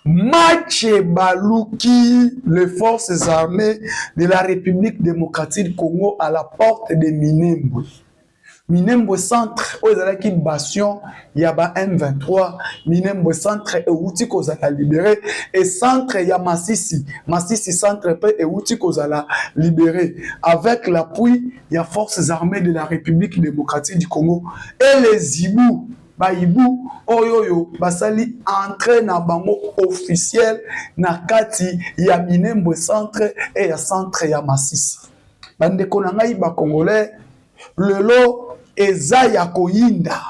match baluki les forces armées de la République démocratique du Congo à la porte de Minembwe. Minembwe centre aux alaki bastion yaba M23 Minembwe centre et outi kozala libéré et centre ya Masisi centre et outi kozala libéré avec l'appui ya forces armées de la République démocratique du Congo et les Ibu Baïbou oyoyo basali entrée na bango officiel na kati ya Minembwe centre et ya centre ya Masisi. Bande konangai ba congolais lelo eza ya koyinda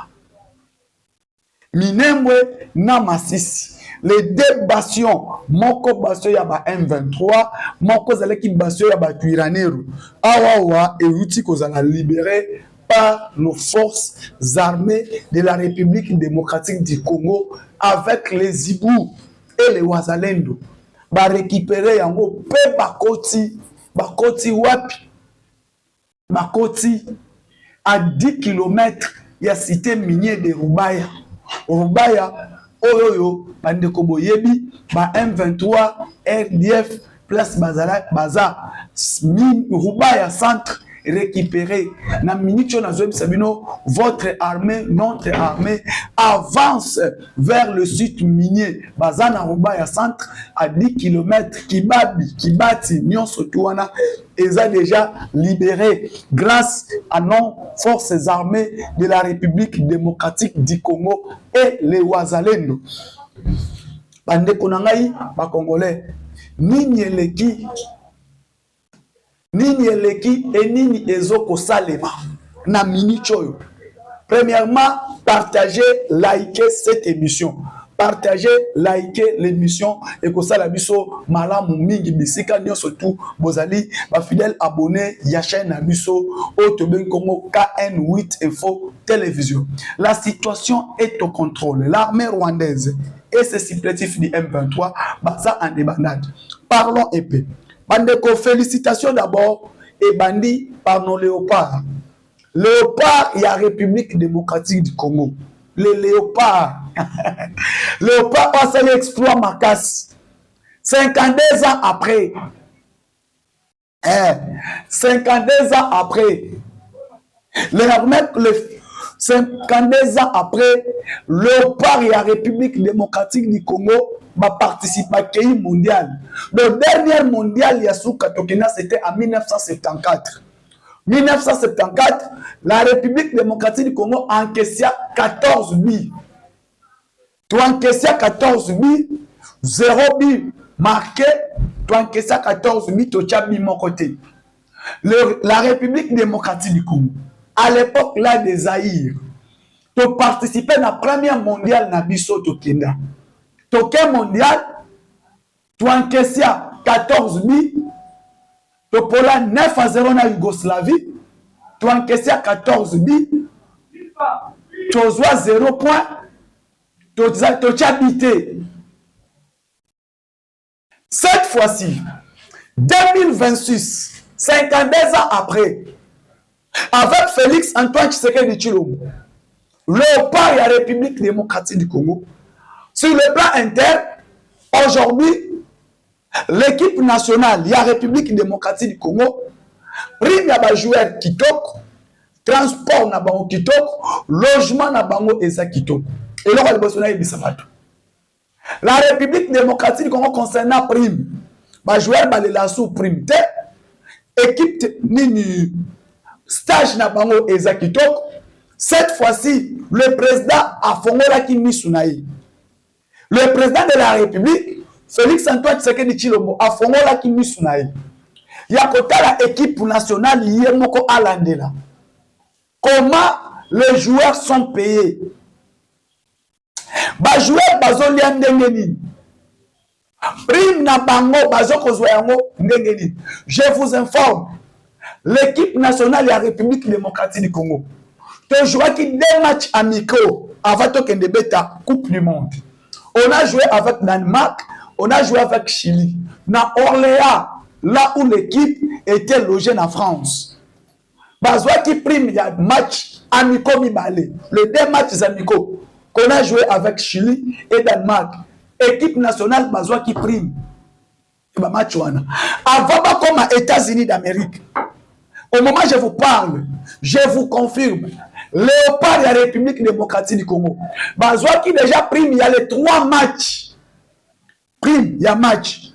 Minembwe na Masisi. Les deux bastions, moko bastion ya ba M23, moko zaleki bastion ya ba Twiraneru. Awawa et outi kozala libéré par nos forces armées de la République démocratique du Congo avec les Ibu et les Wazalendo. Ba récupérer yango pe bakoti wapi. Bakoti à 10 km, il y a cité minier de Rubaya. Rubaya, oyoyo, bandeko boyebi, ba M23, RDF, place Bazala, Baza, Rubaya centre récupéré. Na minute na zoe sabino, votre armée, notre armée avance vers le site minier. Baza na Rubaya centre à 10 km, Kibati, Nyonso Tuana, ils ont déjà libéré grâce à nos forces armées de la République démocratique du Congo et les Wazalendo. Bande konangai ba Congolais nini eleki et nini ezoko salema na minichoyo. Premièrement, partagez, likez cette émission. Partagez, likez l'émission et que ça la biso malamu mingi bisika nyonso tout bozali ba fidèle abonné ya chaîne na biso Otoben Congo KN8 Info télévision. La situation est au contrôle. L'armée rwandaise et ses supplétifs du M23 baza en débandade. Parlons épée. Bandeko, félicitations d'abord et bandi par nos léopards. Léopard, il y a République démocratique du Congo. Les léopards. Léopard passe l'exploit Makassi. 52 ans après. 52 ans après. 52 ans après, Léopard et la République démocratique du Congo va participer à pays mondial. Le dernier mondial Yasuka Tokena, c'était en 1974. 1974, la République démocratique du Congo encaissait 14 billes. Tu encaissais 14 billes, 0 billes marqué, tu encaissais 14 billes, tu as mis mon côté. La République démocratique du Congo, à l'époque là des Zaïre, tu participais à la première mondiale Nabiso Tokenda. Token mondial, tu encaissais 14 billes. Tu as 9-0 en Yougoslavie, tu encaissé 14 billes, tu as 0 points, tu as habité. Cette fois-ci, 2026, 52 ans après, avec Félix Antoine Tshisekedi Tshilombo, Léopard et la République démocratique du Congo, sur le plan interne, aujourd'hui, l'équipe nationale, il y a République démocratique du Congo, prime ya ba joueur kitoko, transport na bango kitoko, logement na bango eza kitoko. Et là, on va la République démocratique du Congo concernant prime, ba joueur ba la sous prime te, équipe nini stage na bango eza kitoko. Cette fois-ci, le président a fongola ki misunaï. Le président de la République Félix Antoine Tshisekedi Tshilombo a fongola ki misunaï. Ya kotala équipe nationale yemoko alandela. Comment les joueurs sont payés? Ba joueurs bazolia ndenge nini? Prime na bango bazokozwa yango ndenge nini? Je vous informe. L'équipe nationale de la République démocratique du Congo te joué qui 2 matchs amicaux avant de beta Coupe du Monde. On a joué avec Danemark, on a joué avec Chili. Na Orléans, là où l'équipe était logée en France. Bazwa qui prime il y a match amicaux mi balé. Les 2 matchs amicaux qu'on a joué avec Chili et Danemark. équipe nationale bazwa qui prime ba match wana avant ba comme aux États-Unis d'Amérique. Au moment où je vous parle, je vous confirme, Léopard de la République démocratique du Congo bazwa qui déjà prime, il y a les 3 matchs prime, il y a match,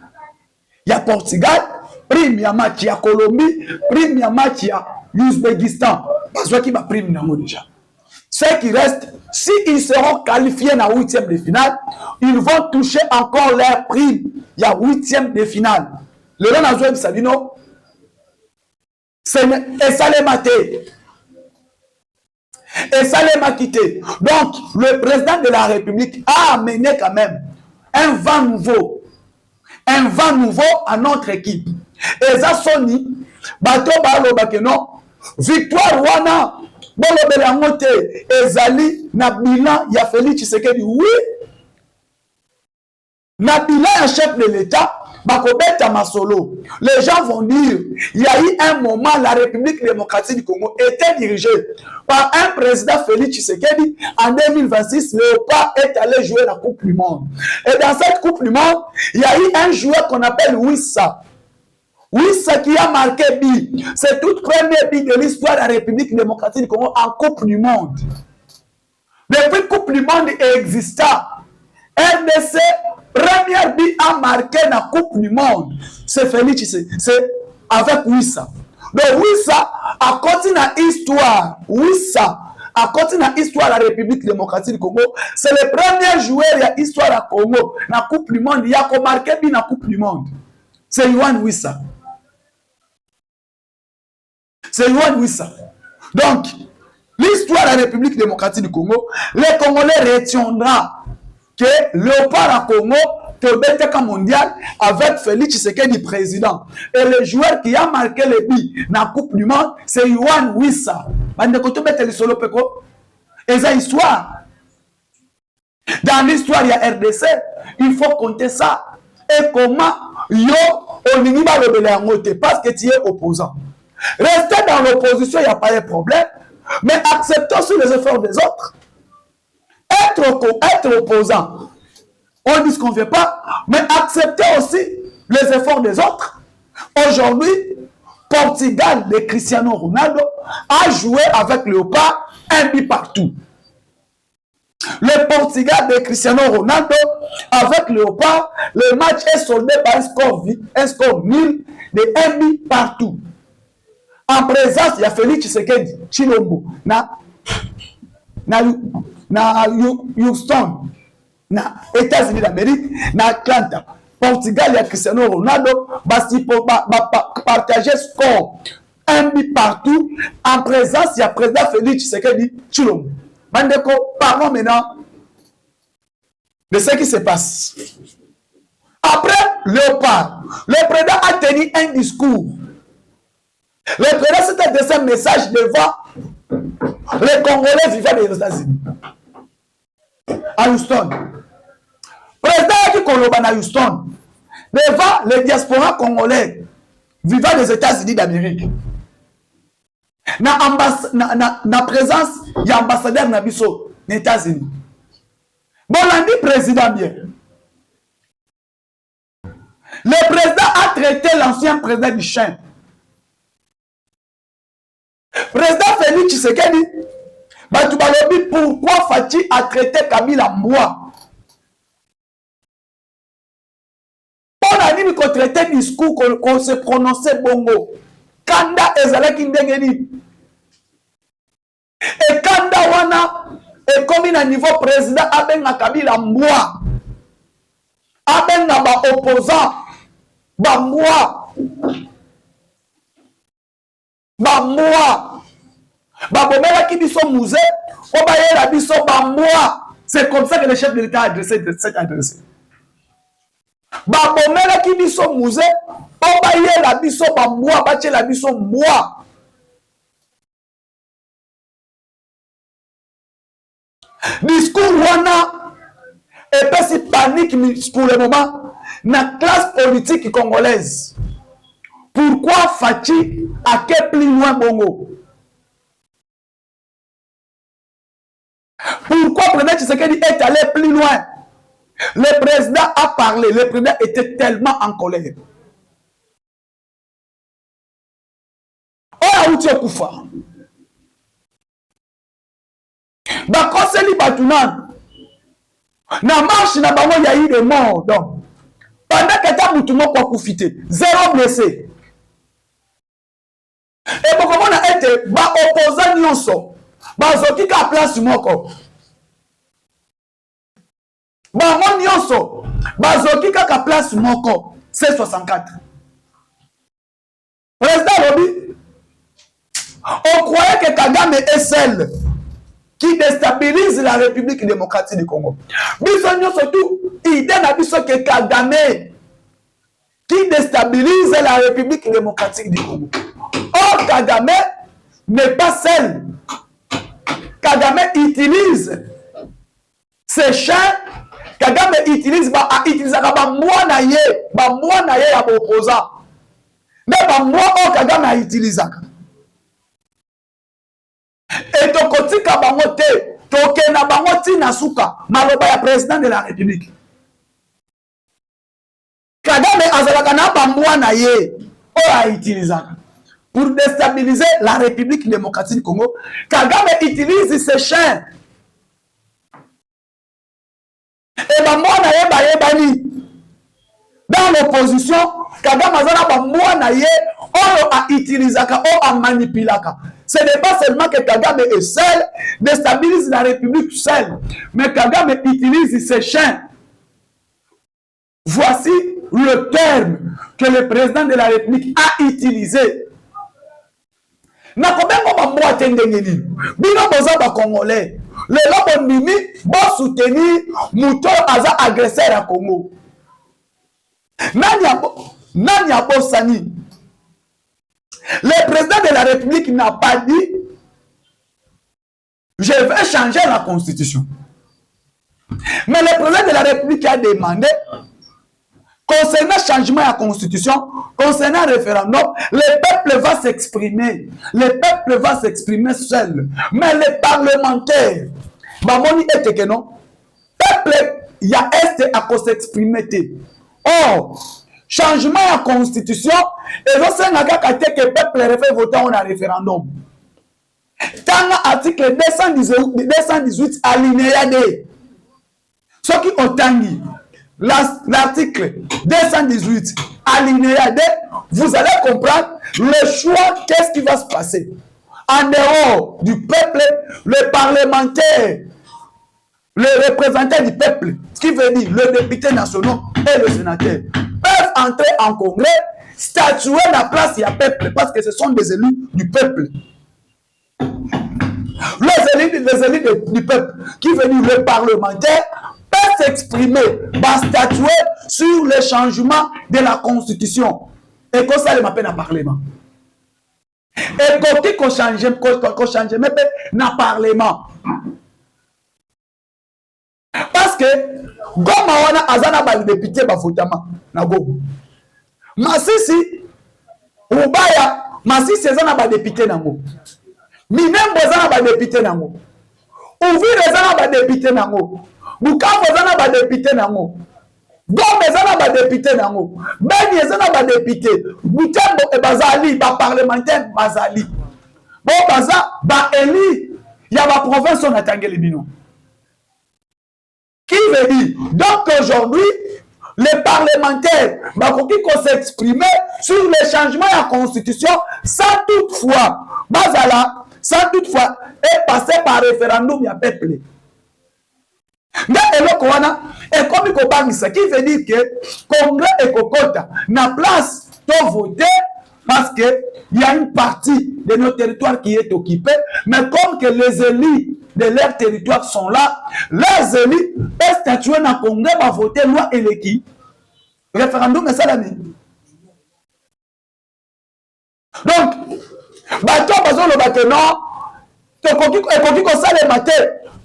il y a Portugal, prime, il y a match, il y a Colombie, prime, il y a match, il y a Ouzbékistan. Bazwa qui va prime nango déjà. Ceux qui restent, s'ils seront qualifiés dans la 8e de finale, ils vont toucher encore leur prime. Il y a 8e de finale. Le nom Nazouem Sabino, et ça les maté. Et ça les m'a quitté. Donc, le président de la République a amené quand même un vent nouveau. Un vent nouveau à notre équipe. Et ça, Sony, bateau balo bakeno, victoire wana. Bon, le Belangote, Ezali, na bilan, il y a Félix Tshisekedi, oui. Na bilan, un chef de l'État, Bakobeta Masolo. Les gens vont dire, il y a eu un moment, la République démocratique du Congo était dirigée par un président Félix Tshisekedi. En 2026, Léopard est allé jouer la Coupe du Monde. Et dans cette Coupe du Monde, il y a eu un joueur qu'on appelle Wissa. Oui, ce qui a marqué Bi, c'est toute première Bi de l'histoire de la République démocratique du Congo en Coupe du Monde. Depuis Coupe du Monde exista, RDC, première Bi a marqué la Coupe du Monde. C'est Félix, c'est avec Wissa. Donc Wissa a continué l'histoire. Wissa a continué l'histoire de la République démocratique du Congo. C'est le premier joueur de l'histoire du Congo. Dans la Coupe du Monde, il y a marqué Bi dans la Coupe du Monde. C'est Yohan Wissa. C'est Yohan Wissa. Donc, l'histoire de la République démocratique du Congo, les Congolais retiendront que Léopard à Congo, le mondial avec Félix Tshisekedi président. Et le joueur qui a marqué le but dans la Coupe du Monde, c'est Yohan Wissa. Et c'est histoire. Dans l'histoire, il y a RDC. Il faut compter ça. Et comment yo on n'y va le parce que tu es opposant. Rester dans l'opposition, il n'y a pas de problème. Mais acceptons sur les efforts des autres. Être opposant, on ne dit ce qu'on ne fait pas, mais accepter aussi les efforts des autres. Aujourd'hui, Portugal de Cristiano Ronaldo a joué avec Léopard un but partout. Le Portugal de Cristiano Ronaldo avec Léopard, le match est soldé par un score nul de 1 but partout. En présence, il y a Félix Tshisekedi, Chilombo, na Houston, na États-Unis d'Amérique, na Atlanta. Portugal, il y a Cristiano Ronaldo, partager score 1 but partout. En présence, il y a président Félix Tshisekedi, Chilombo. Mandeko, parlons maintenant de ce qui se passe. Après Léopard, le président a tenu un discours. Le président s'est adressé un message devant les Congolais vivant aux États-Unis. À Houston. Le président qui Koloba à Houston, devant les diasporas congolais vivant aux États-Unis d'Amérique. Na présence, il y a ambassadeur Nabiso, aux États-Unis. Bon, lundi, président bien. Le président a traité l'ancien président du chien. Président Félix Tshisekedi, pourquoi Fati a traité Kabila Mboua? On a dit qu'on traitait discours, qu'on se prononçait bongo. Kanda ezalaki ndengeni. Et Kanda wana est comme à niveau président abenga Kabila Mboua. Abenga ba opposant ba Mboua. Ba Mboua. Ba bomela ki biso musée, o ba yela biso ba Mboua. C'est comme ça que le chef de l'État a adressé cette adresse. Ba bomela ki biso musée, o ba yela biso ba Mboua, ba tchela biso Mboua. Discours wana et pas si panique pour le moment na classe politique congolaise. Pourquoi Fati a été plus loin bongo? Pourquoi Président Tshisekedi est allé plus loin? Le président a parlé. Le président était tellement en colère. Oh, où tu es Koufa? Bakoseli Batunan. Na marche na bango, il y a eu des morts. Donc, pendant que tu as Moutouma pour profiter, 0 blessé. Et pour comment on a été, ba opposant nyonso, ba zoki ka place moko. Ba mon nyonso, ba zoki ka place moko. C'est 64. Président Robi, on croyait que Kagame est celle qui déstabilise la République démocratique du Congo. Bisogno surtout, idée n'a biso que Kagame qui déstabilise la République démocratique du Congo. Or, Kagame n'est pas celle. Kagame utilise ses chiens. Kagame utilise ba ya opposant. Mais ba moi Kagame a utilisé. Et tokotika bango te, tokena bango tina suka, maloba ya président de la République. Kagame azalaka na bambwa na ye, o a utilisé. Pour déstabiliser la République démocratique du Congo, Kagame utilise ses chiens. Et bambwa na ye ba yebani. Dans l'opposition, Kagame azala bambwa na ye, o a utilisé, o a manipulé. Ce n'est pas seulement que Kagame est seul, déstabilise la République seule, mais Kagame utilise ses chiens. Voici le terme que le président de la République a utilisé. Na kobengo bamboa tendengeni. Bino boza ba Congolais. Le lobo mimi bo soutenir muto aza agresseur à Congo. Nani abo sani. Le président de la République n'a pas dit je vais changer la constitution. Mais le président de la République a demandé concernant le changement de la constitution, concernant le référendum, le peuple va s'exprimer. Le peuple va s'exprimer seul. Mais les parlementaires, Bamoni et que non, peuple, il y a est à s'exprimer. Or, changement de la constitution, et aussi un gars que le peuple refait voter en un référendum. Dans l'article 218 alinéa D, ce qui ont tangi, l'article 218 alinéa D, vous allez comprendre le choix, qu'est-ce qui va se passer. En dehors du peuple, le parlementaire, le représentant du peuple, ce qui veut dire le député national et le sénateur, peuvent entrer en congrès, statuer la place du peuple, parce que ce sont des élus du peuple. Les élus du peuple, qui veut dire le parlementaire, peuvent s'exprimer, statuer sur le changement de la constitution. Et que ça, les m'appelle dans le parlement. Et qu'on change même dans le parlement. Parce que, Goma wana azana ba député ba votama na Goma. Masisi Ubaya, Masisi azana ba député nango. Minembo azana ba député nango. Uvira azana ba député nango. Bukavu azana ba député nango. Goma azana ba député nango. Beni azana ba député. Butembo e bazali ba parlementaire bazali. Bon baza ba eli ya ba province on atangeli bino. Qui veut dire, donc aujourd'hui, les parlementaires vont s'exprimer sur le changement de la constitution sans toutefois, et passer par référendum à peuple. Mais et comme il qui veut dire que le Congrès et Kokota n'a place pour voter parce qu'il y a une partie de nos territoires qui est occupée, mais comme que les élus de leur territoire sont là, les élus peuvent statuer dans le Congrès pour voter loi et l'équipe. Référendum est ça la même. Donc, bateau besoin le bateau non, et qu'on ça le matin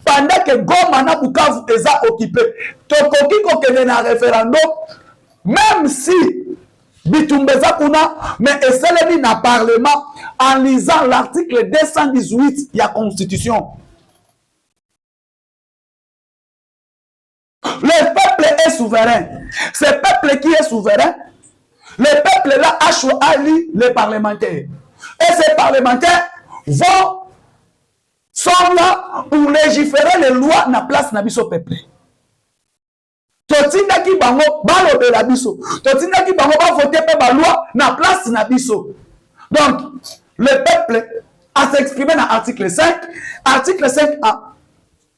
pendant que Goma na Bukavu est occupé, tokoki ko kene na référendum, même si Bitumbeza kuna, mais Esselemi na parlement en lisant l'article 218 de la Constitution. Le peuple peuple est souverain. Ce peuple qui est souverain, le peuple là a choisi les parlementaires. Et ces parlementaires sont là pour légiférer les lois na place na biso peuple. Totindaki bango balobe la biso. Totindaki bango ba voter pe ba loi na place na biso. Donc, le peuple a s'exprimé dans l'article 5. Article 5A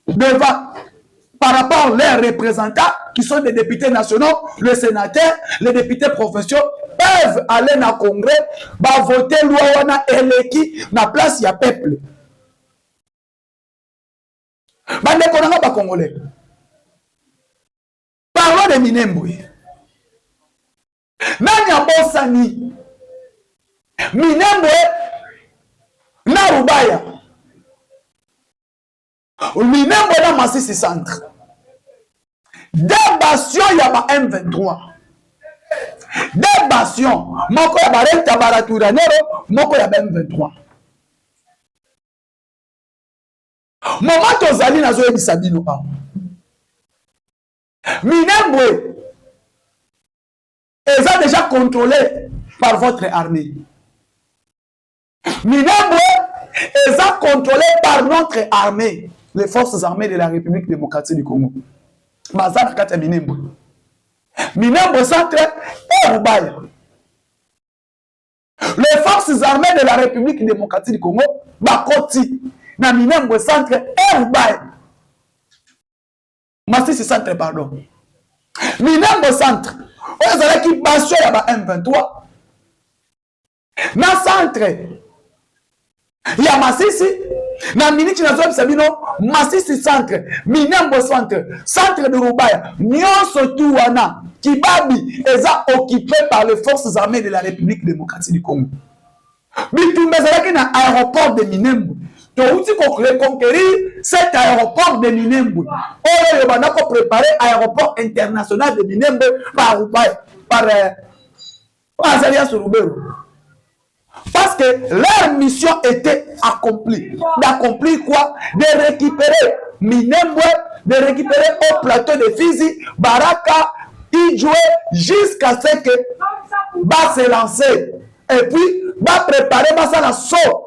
devant, par rapport aux représentants qui sont des députés nationaux, les sénateurs, les députés provinciaux peuvent aller dans le congrès, bah, voter loi wana eleki na place ya peuple. Bande konanga ba congolais. Parlons de Minembwe. Nani abosani? Minembwe na Rubaya. Minembwe na Masisi centre. Débattion ya ba M23. Débattion moko ya barenta baraturanero, moko ya ba M23. Moment tozali nazo yebisa bino awa. Minembwe est déjà contrôlé par votre armée. Minembwe est contrôlé par notre armée, les forces armées de la République démocratique du Congo. Bazana kata Minembwe. Minembwe centre et Rubaya. Les forces armées de la République démocratique du Congo, bakoti na Minembwe centre et Rubaya. Masisi centre, pardon. Minembwe centre. Vous avez qui passe sur la M23. Na centre. Il y a Masisi. Na minute na zone sabino Masisi centre. Minembwe centre. Centre de Rubaya. Nyonso tu wana. Kibabi est occupé par les forces armées de la République démocratique du Congo. Bitumbe zalaki na aéroport de Minembwe. Touti conquérir cet aéroport de Minembwe. On a préparé l'aéroport international de Minembwe par Azalia Surubero. Parce que leur mission était accomplie. D'accomplir quoi? De récupérer Minembwe, de récupérer au plateau de Fizi, Baraka, Idjoué, jusqu'à ce que va se lancer. Et puis, va préparer la saut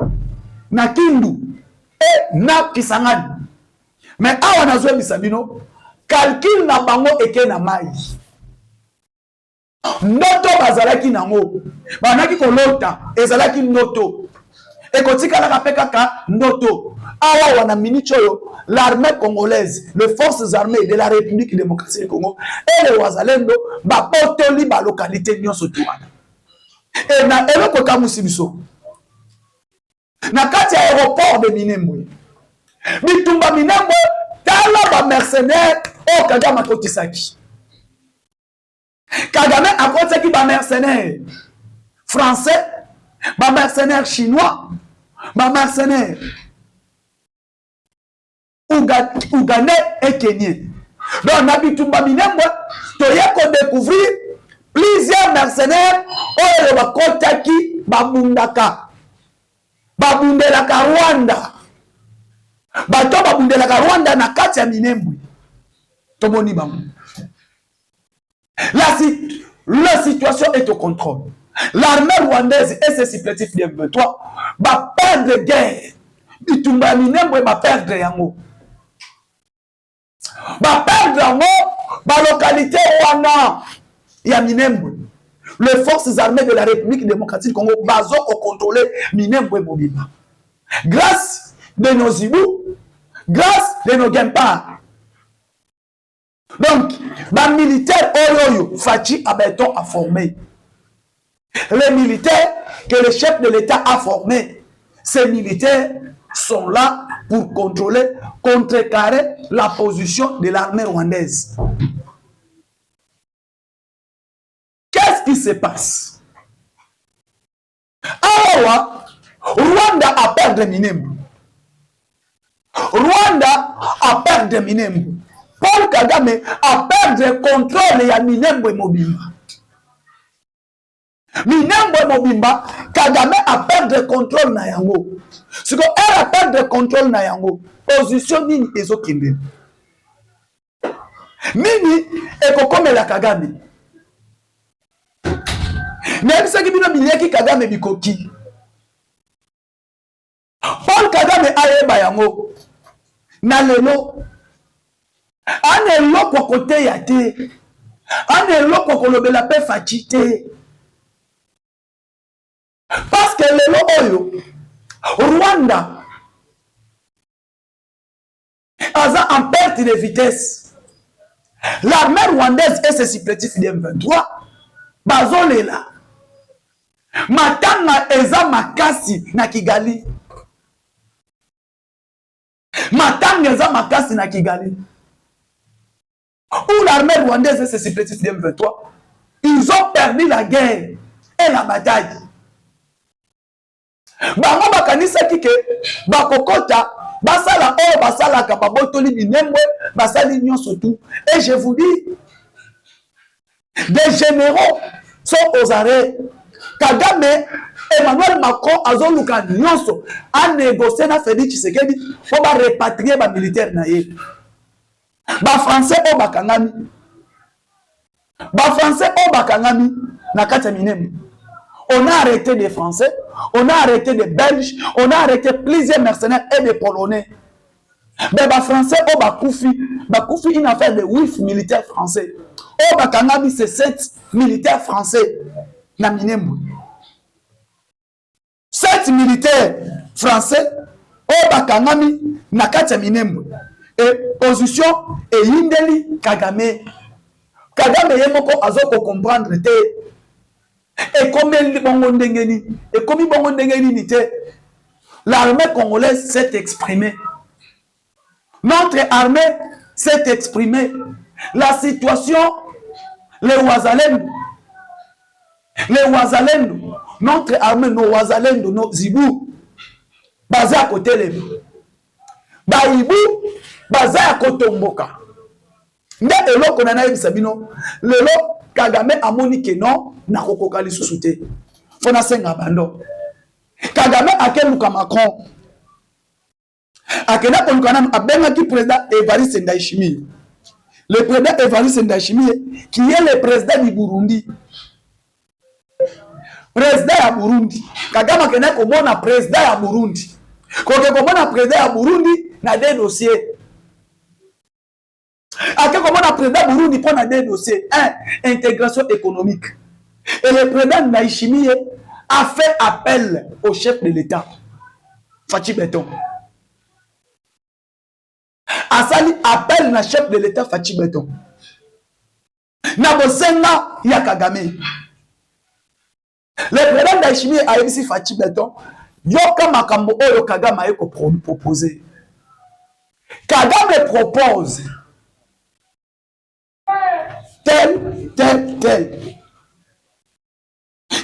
na Kindu. Et na Kisangani. Mais awa na zwe bisabino, calcul na bango eke na mai. Noto bazalaki nango. Banaki kolota, ezalaki noto. Ekotika la kapeka ka noto. Awa wana minichoyo, l'armée congolaise, les forces armées de la République démocratique du Congo, et les Wazalendo, ba potoli ba localité nyonso tuwana. Et na eloko kamusibiso. Na kati ya aéroport de Minembwe. Bitumba Minembwe, tala ba mercenaire o Kagame akotisaki. Kagame akotisaki ba mercenaire français, ba mercenaire chinois, ba mercenaire ougandais et kenyan. Donc na bitumba Minembwe, toyeko découvrir plusieurs mercenaires oyo bakotaki babundaka. Babundelaka Rwanda. Bato babundelaka Rwanda na kati ya Minembwe. Tomoni bango. La situation est au contrôle. L'armée rwandaise et ses supplétifs de M23 va perdre guerre. Bitumba Minembwe va perdre yango. Va perdre yango ba localité wana ya Minembwe. Les forces armées de la République démocratique du Congo bazo au contrôler Minembwe Mobimba. Grâce de nos Zibou, grâce de nos Guempars. Donc, les militaires Oroyo, Fachi Abeton a formé. Les militaires que le chef de l'État a formés, ces militaires sont là pour contrôler, contrecarrer la position de l'armée rwandaise. Qu'est-ce qui se passe? Alors, Rwanda a perdu Minembwe. Rwanda a perdu Minembwe. Paul Kagame a perdu le contrôle de Minembwe Mobimba. Minembwe Mobimba, Kagame a perdu le contrôle na yango. Ce qu'elle a perdu le contrôle na yango. Position nini ezokinde. nini ekokomela Kagame nayebisaki bino bilieki Kagame bikoki Paul Kagame ayeba yango na lelo ana eloko koteya te ana eloko kolobela pe faci te parce que lelo oyo Rwanda aza en perte de vitesse. L'armée rwandaise et ses supplétifs de M23 bazolela matanga eza makasi na Kigali. Matanga eza makasi na Kigali. Où l'armée rwandaise et ses supplétifs de M23 ils ont perdu la guerre et la bataille. Bango bakanisaki ke bakokota basala oyo basalaka babotoli binembwe basali nyonso tout. Et je vous dis, des généraux sont aux arrêts. Kagame, Emmanuel Macron azoluka nyonso a négocié na Félix Tshisekedi pour ba répatrier ba militaire na ye. Ba français o bakangami. Ba français o bakangami na kati ya minembwe. On a arrêté des Français, on a arrêté des Belges, on a arrêté plusieurs mercenaires et des Polonais. Mais les Français, Bakoufi, une affaire de 8 militaires français. Oh, Bakangami, c'est 7 militaires français. Na Minembwe. 7 militaires français. Oh, Bakangami, Nakata Minembwe. Et position, et Yindeli, Kagame. Kagame, Yemoko, Azoko comprendre, et comme l'armée congolaise s'est exprimée. Notre armée s'est exprimée. La situation, les Ouazalendo, notre armée, nos Ouazalendo, nos Zibou, basés à côté les Baïbou, basés à côté Mboka. Nde eloko na nayebi sabino lelo Kagame amoni ke non na kokoka lisusu te fona senga bando Kagame akeluka Macron akena koluka na abengaki président Evariste Ndayishimiye, le président Evariste Ndayishimiye qui est le président du Burundi, président ya Burundi. Kagame akena komona président ya Burundi koke komona président ya Burundi na des dossiers. À quel moment le président Burundi prend des dossiers? 1. Intégration économique. Et le président Ndayishimiye a fait appel au chef de l'État, Fachi Beton. A sali appel na chef de l'État, Fachi Beton. Na bosenga ya Kagame. Le président Ndayishimiye a émis Fachi Beton. Yoka makambo oyo Kagame a proposé. Kagame propose tel.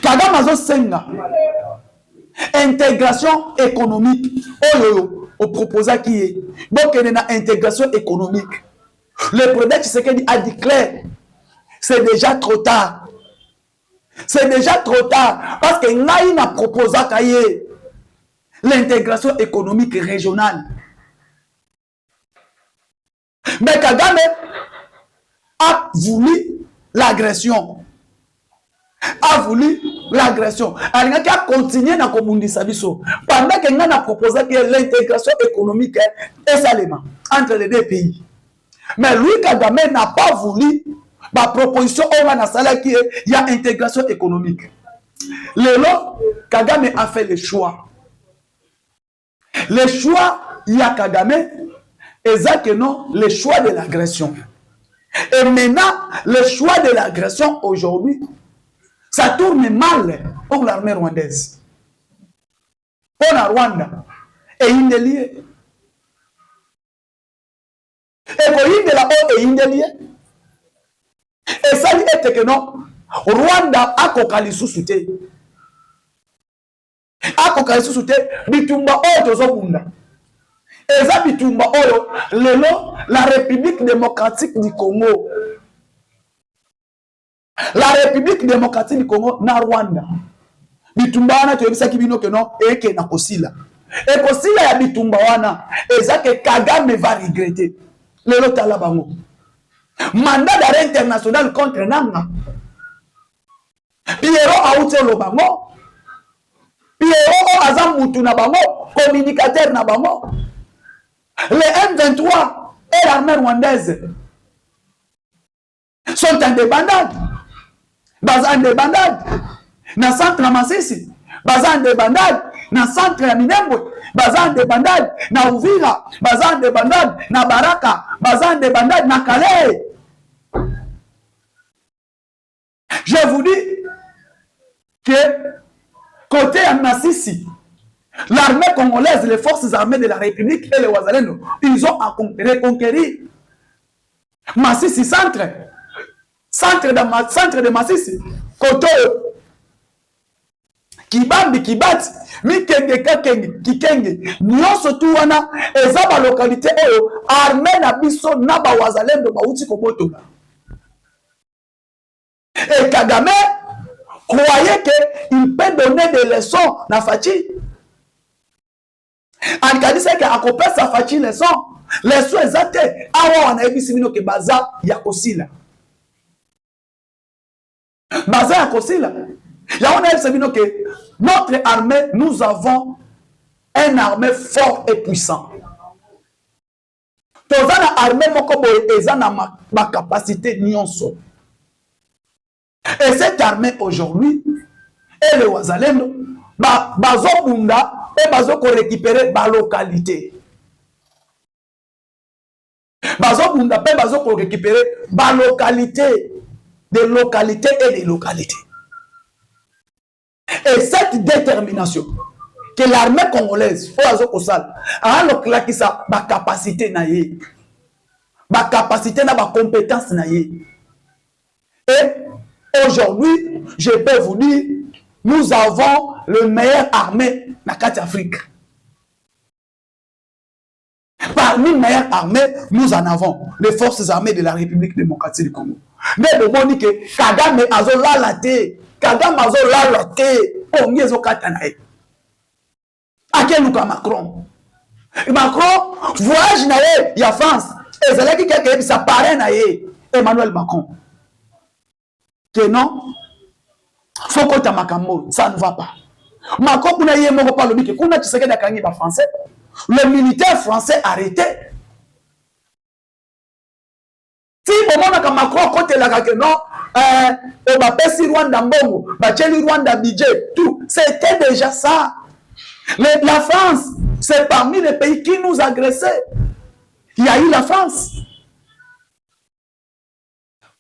Kagame azo senga intégration économique. On proposa qui est donc il y a une intégration économique. Le président Tshisekedi a dit clair, c'est déjà trop tard. C'est déjà trop tard parce que Naï n'a proposé l'intégration économique régionale. Mais Kagame a voulu l'agression. Il a continué à communiquer pendant qu'il a proposé l'intégration économique et salement entre les deux pays. Mais lui, Kagame n'a pas voulu la proposition il y a intégration économique. Lelo, Kagame a fait le choix. Le choix, il y a Kagame, exactement le choix de l'agression. Et maintenant, le choix de l'agression aujourd'hui, ça tourne mal pour l'armée rwandaise. Pour la Rwanda. Et il est lié. Et pour il est là, et il est lié. Et ça dit que non, Rwanda a kokali sous-souté. A kokali sous-souté, bitumba oyo tozobunda. Eza bitumba oyo, lelo, la République démocratique du Congo. La République démocratique du Congo na Rwanda. Bitumba wana toyebisa kibino ke non eke na kosila. E kosila ya bitumba wana eza ke Kagame va regretter. Lelo tala bango. mandat d'arrêt international contre Nanga. Pierrot Aouté Lobango. Pierrot Azam Moutou Nabango, communicateur Nabango. Les M23 et l'armée rwandaise sont en débandade. Bazan débandade. Dans le centre de Masisi. Bazan débandade. Dans le centre de Minembwe. Bazan débandade. Dans Ouvira. Bazan débandade. Dans Baraka. Bazan débandade. Dans Calais. Je vous dis que côté Masisi, l'armée congolaise, les forces armées de la République et les Ouazalendo, ils ont reconquérir Masisi centre de Masisi, côté Kibambi, Kibati, Mikenge, Kakenge, Kikenge, nyonso tu wana, eza ba localité armée na biso na ba Ouazalendo ba uti kobotola. Et Kagame croyait qu'il peut donner des leçons à Fachi. En cas de ce qu'il a coupé sa Fachi leçon, leçon exacte. Awa on a vu simino que baza ya kosila. Baza ya kosila. Ya on a vu simino que notre armée, nous avons une armée fort et puissant. Tozana armée moko boye ezana ma capacité nyonso. Et cette armée aujourd'hui, et les Ouazalendo, bazo bunda et bazo ko récupérer ba localité. Bazo bunda et bazo ko récupérer ba localité, des localités et des localités. Et cette détermination que l'armée congolaise, oazo kosala, a lokla ki sa ba capacité na ye, ba capacité na ba compétence na ye. Et aujourd'hui, je peux vous dire, nous avons le meilleur armée dans l'Afrique. Parmi les meilleures armées, nous en avons les forces armées de la République démocratique du Congo. Mais le monde dit que Kagame azo lalate, Kagame azo lalate, on y est au Katanaï. À quel luka Macron? Macron, voyage naïe, il y a France. Et c'est là qui quelqu'un ça paraît naïe. Emmanuel Macron. Que non, faut que tu makambo, ça ne va pas. Macron, kuna yé moko pas le mike, kuna tu sais que d'akangi ba français. Le militaire français arrêté. Si au moment que Macron côté la que non, on va passer Rwanda mbongo, ba cheli Rwanda budget, tout, c'était déjà ça. La France, c'est parmi les pays qui nous agressaient. Il y a eu la France.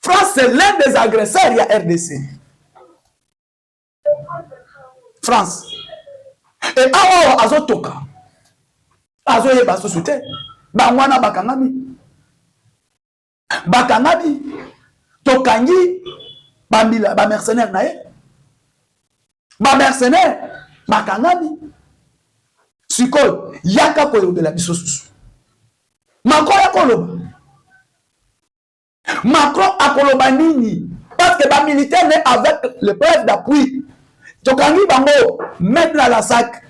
France, c'est l'un des agresseurs, il y a RDC. France. Et awa azotoka. Azoye baso soute. Bangwana bakangami. Bakangami. Tokangi. Bambila, ba mercenaire nae. Ba mercenaire. Bakangami. Sikoy. Yaka koyo de la bisosusu. Makoya koloba. Macron a Kolobanini parce que les militaires n'est avec le preuve d'appui. Tokangi bango mettre dans la sac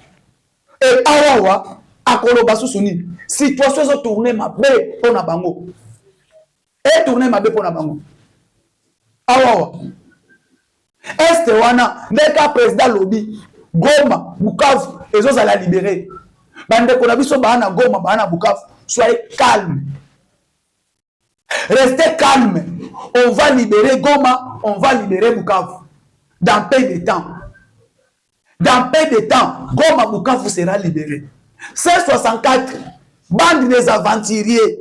et awawa a Kolobasu suni. Situation se tourner ma bé pour na bango. Et tourner ma bé pour na bango. Awawa. Est wana neka président lobby Goma Bukavu et autres à la libérer. Bande ko na biso bana Goma bana Bukavu. Soyez calme. Restez calme. On va libérer Goma, on va libérer Bukavu. Dans peu de temps. Dans peu de temps, Goma Bukavu sera libéré. C64, bande des aventuriers.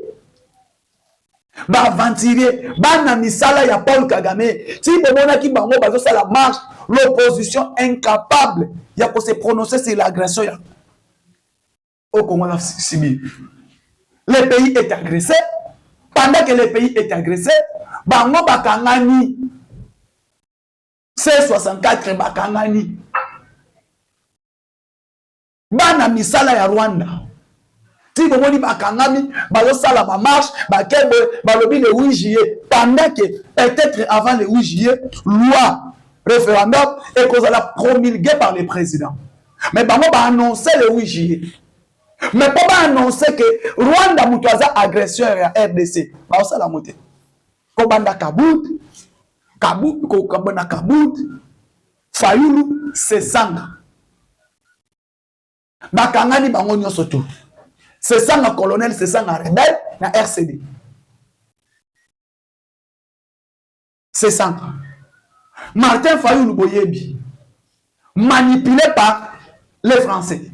Aventuriers, bande misala ya Paul Kagame. Si bomona ki bango bazo sa la marche, l'opposition incapable ya ko se prononcer sur l'agression ya. Au Congo Sibi. Le pays est agressé. Pendant que le pays est agressé, bango bakangani. C64 bakangani. Bana misala ya Rwanda. Si vous voulez bakangami, bazo sala ba marche, bakebe, balobi le 8 juillet. Pendant que peut-être avant le 8 juillet, loi, référendum et qu'on a promulgué par le président. Mais bango ba annoncer le 8 juillet. Mais pas annoncer que Rwanda mutuaza agresseur à RDC. Ba ça la montée. kobanda Kaboud, kobanda Kaboud, Fayulu, Sesanga. Bakangani bango nyonso tu. Sesanga colonel, Sesanga rebelle na RCD. Sesanga. Martin Fayulu Boyebi, manipulé par les Français.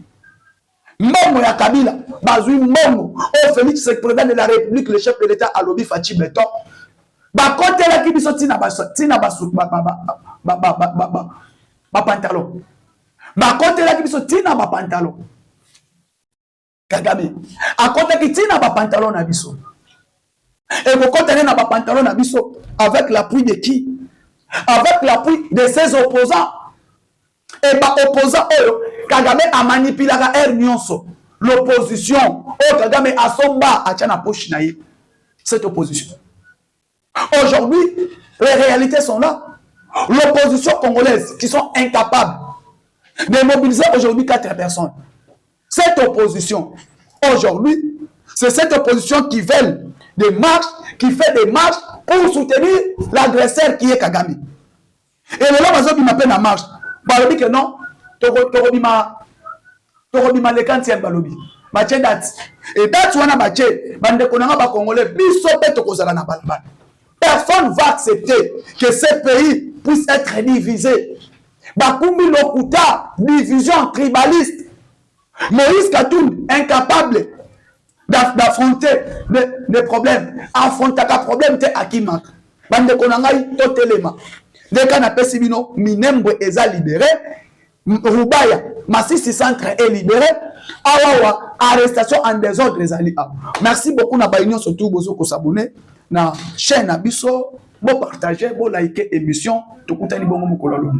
Momo ya Kabila, bazui Momo, au Félix, c'est président de la République, le chef de l'État à Lobi Fachi Beton. Ba côté la qui biso tina basu ba pantalon. Ba côté la qui biso tina ba pantalon. Kagame. A côté qui tina ba pantalon na biso. Et vous côté na ba pantalon na biso avec l'appui de qui? Avec l'appui de ses opposants. Et bah opposant Kagame a manipulé la air nyonso. L'opposition. Kagame a somba a tchana poche naïe. Cette opposition. Aujourd'hui, les réalités sont là. L'opposition congolaise qui sont incapables de mobiliser aujourd'hui 4 personnes. Cette opposition, aujourd'hui, c'est cette opposition qui veut des marches, qui fait des marches pour soutenir l'agresseur qui est Kagame. Et le là, qui m'appelle la marche. Balobi que non, Torobima le quantième Balobi. Bache date. Et date wana bache, bande konanga ba Congolais, biso peto kozala na balbal. Personne ne va accepter que ce pays puisse être divisé. Bakumbi Lokuta, division tribaliste. Moïse Katoum, incapable d'affronter les problèmes. Affronter un problème, c'est Akimak. Bande konangai, totelema. Dès qu'on appelle Sibino, Minembo eza libéré. Rubaya, Massissi Centre est libéré. Awawa, arrestation en désordre ezali. Merci beaucoup na baïnion surtout bozo ko s'abonner na chaîne Abisso, bo partager, bo liker émission, to kutani bongo mukolo.